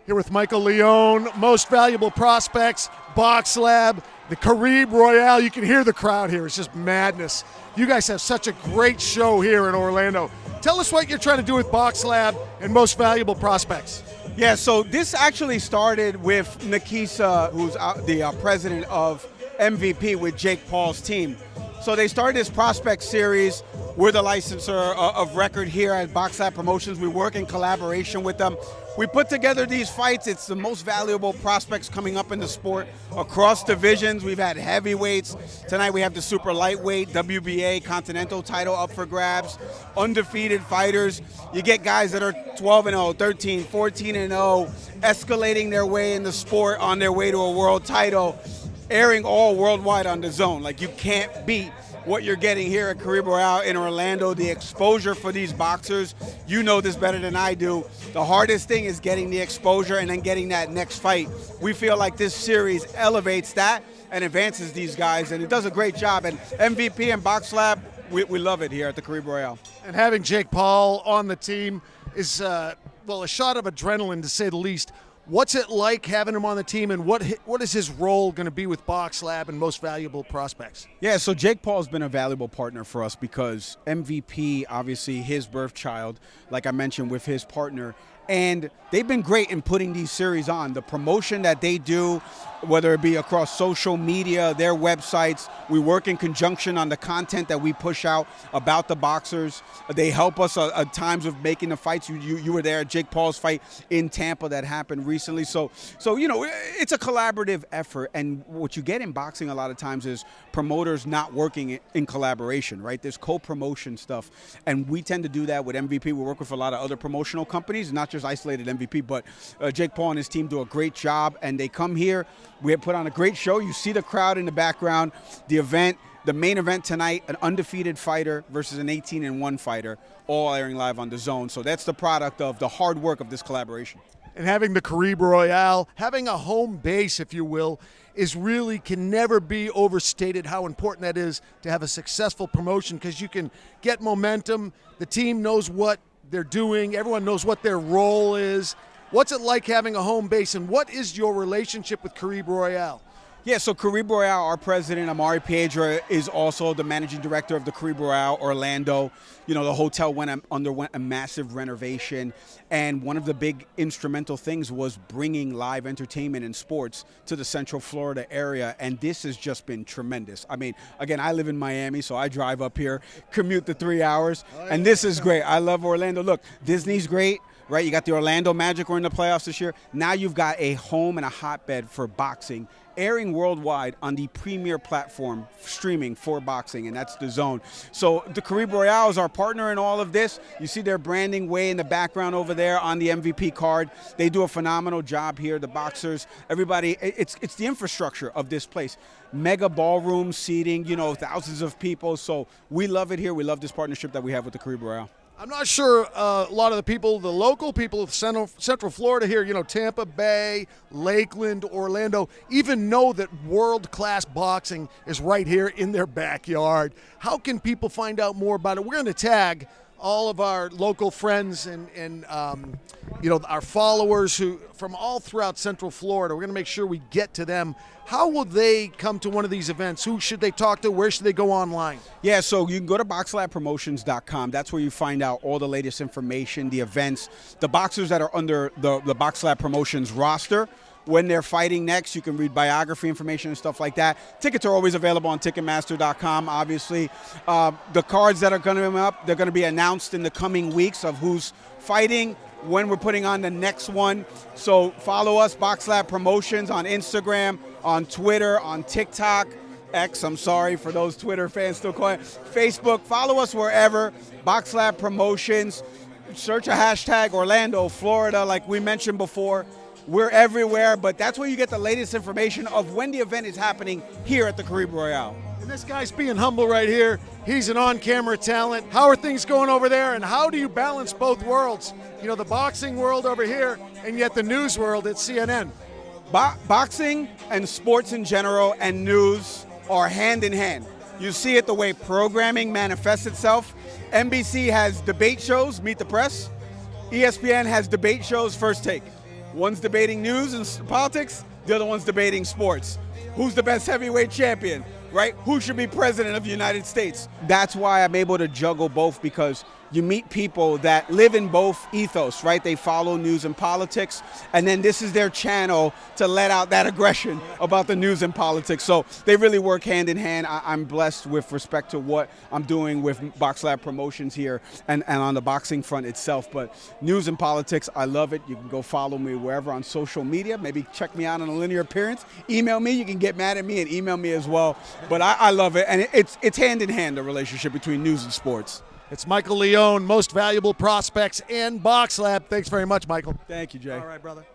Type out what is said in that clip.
Here with Michael Leone, Most Valuable Prospects, Box Lab, the Caribe Royale. You can hear the crowd here. It's just madness. You guys have such a great show here in Orlando. Tell us what you're trying to do with Box Lab and Most Valuable Prospects. Yeah, so this actually started with Nikisa, who's the president of MVP with Jake Paul's team. So they started this prospect series. We're the licensor of record here at Box Lab Promotions. We work in collaboration with them. We put together these fights. It's the most valuable prospects coming up in the sport across divisions. We've had heavyweights. Tonight we have the super lightweight WBA Continental title up for grabs. Undefeated fighters. You get guys that are 12-0, 13, 14-0, escalating their way in the sport on their way to a world title, airing all worldwide on the zone. Like, you can't beat what you're getting here at Caribe Royale in Orlando. The exposure for these boxers, you know this better than I do. The hardest thing is getting the exposure and then getting that next fight. We feel like this series elevates that and advances these guys, and it does a great job. And MVP and Box Lab, we love it here at the Caribe Royale. And having Jake Paul on the team is, well, a shot of adrenaline, to say the least. What's it like having him on the team, and what is his role going to be with Box Lab and Most Valuable Prospects? Yeah, so Jake Paul's been a valuable partner for us because MVP, obviously his birth child, like I mentioned, with his partner, and they've been great in putting these series on. The promotion that they do, whether it be across social media, their websites, we work in conjunction on the content that we push out about the boxers. They help us at times with making the fights. You were there at Jake Paul's fight in Tampa that happened recently. So you know, it's a collaborative effort. And what you get in boxing a lot of times is promoters not working in collaboration, right? There's co-promotion stuff. And we tend to do that with MVP. We work with a lot of other promotional companies, not just isolated MVP, but Jake Paul and his team do a great job, and they come here. We have put on a great show. You see the crowd in the background. The main event tonight, an undefeated fighter versus an 18-1 fighter, all airing live on the zone. So that's the product of the hard work of this collaboration. And having the Caribe Royale, having a home base, if you will, can never be overstated how important that is to have a successful promotion, because you can get momentum. The team knows what they're doing. Everyone knows what their role is. What's it like having a home base, and what is your relationship with Caribe Royale? Yeah, so Caribe Royale, our president, Amari Piedra, is also the managing director of the Caribe Royale Orlando. You know, the hotel underwent a massive renovation, and one of the big instrumental things was bringing live entertainment and sports to the Central Florida area, and this has just been tremendous. I mean, again, I live in Miami, so I drive up here, commute the 3 hours, and this is great. I love Orlando. Look, Disney's great. Right, you got the Orlando Magic, we're in the playoffs this year. Now you've got a home and a hotbed for boxing, airing worldwide on the premier platform streaming for boxing, and that's the Zone. So the Caribe Royale is our partner in all of this. You see their branding way in the background over there on the MVP card. They do a phenomenal job here, the boxers, everybody. It's the infrastructure of this place. Mega ballroom seating, you know, thousands of people. So we love it here. We love this partnership that we have with the Caribe Royale. I'm not sure a lot of the people, the local people of Central Florida here, you know, Tampa Bay, Lakeland, Orlando, even know that world-class boxing is right here in their backyard. How can people find out more about it? We're going to tag all of our local friends and you know, our followers who from all throughout Central Florida. We're going to make sure we get to them. How will they come to one of these events? Who should they talk to? Where should they go online? Yeah, so you can go to boxlabpromotions.com. That's where you find out all the latest information, the events, the boxers that are under the Box Lab Promotions roster. When they're fighting next, you can read biography information and stuff like that. Tickets are always available on Ticketmaster.com, obviously. The cards that are going to be up, they're going to be announced in the coming weeks of who's fighting, when we're putting on the next one. So follow us, Box Lab Promotions, on Instagram, on Twitter, on TikTok, X, I'm sorry for those Twitter fans still calling it, Facebook. Follow us wherever, Box Lab Promotions. Search a hashtag Orlando, Florida, like we mentioned before. We're everywhere, but that's where you get the latest information of when the event is happening here at the Caribe Royale. And this guy's being humble right here. He's an on-camera talent. How are things going over there, and how do you balance both worlds? You know, the boxing world over here, and yet the news world at CNN. Boxing and sports in general and news are hand in hand. You see it the way programming manifests itself. NBC has debate shows, Meet the Press. ESPN has debate shows, First Take. One's debating news and politics, the other one's debating sports. Who's the best heavyweight champion, right? Who should be president of the United States? That's why I'm able to juggle both, because you meet people that live in both ethos, right? They follow news and politics, and then this is their channel to let out that aggression about the news and politics. So they really work hand in hand. I'm blessed with respect to what I'm doing with Box Lab Promotions here and on the boxing front itself. But news and politics, I love it. You can go follow me wherever on social media. Maybe check me out on a linear appearance. Email me. You can get mad at me and email me as well. But I love it, and it's hand in hand, the relationship between news and sports. It's Michael Leone, Most Valuable Prospects and Box Lab. Thanks very much, Michael. Thank you, Jay. All right, brother.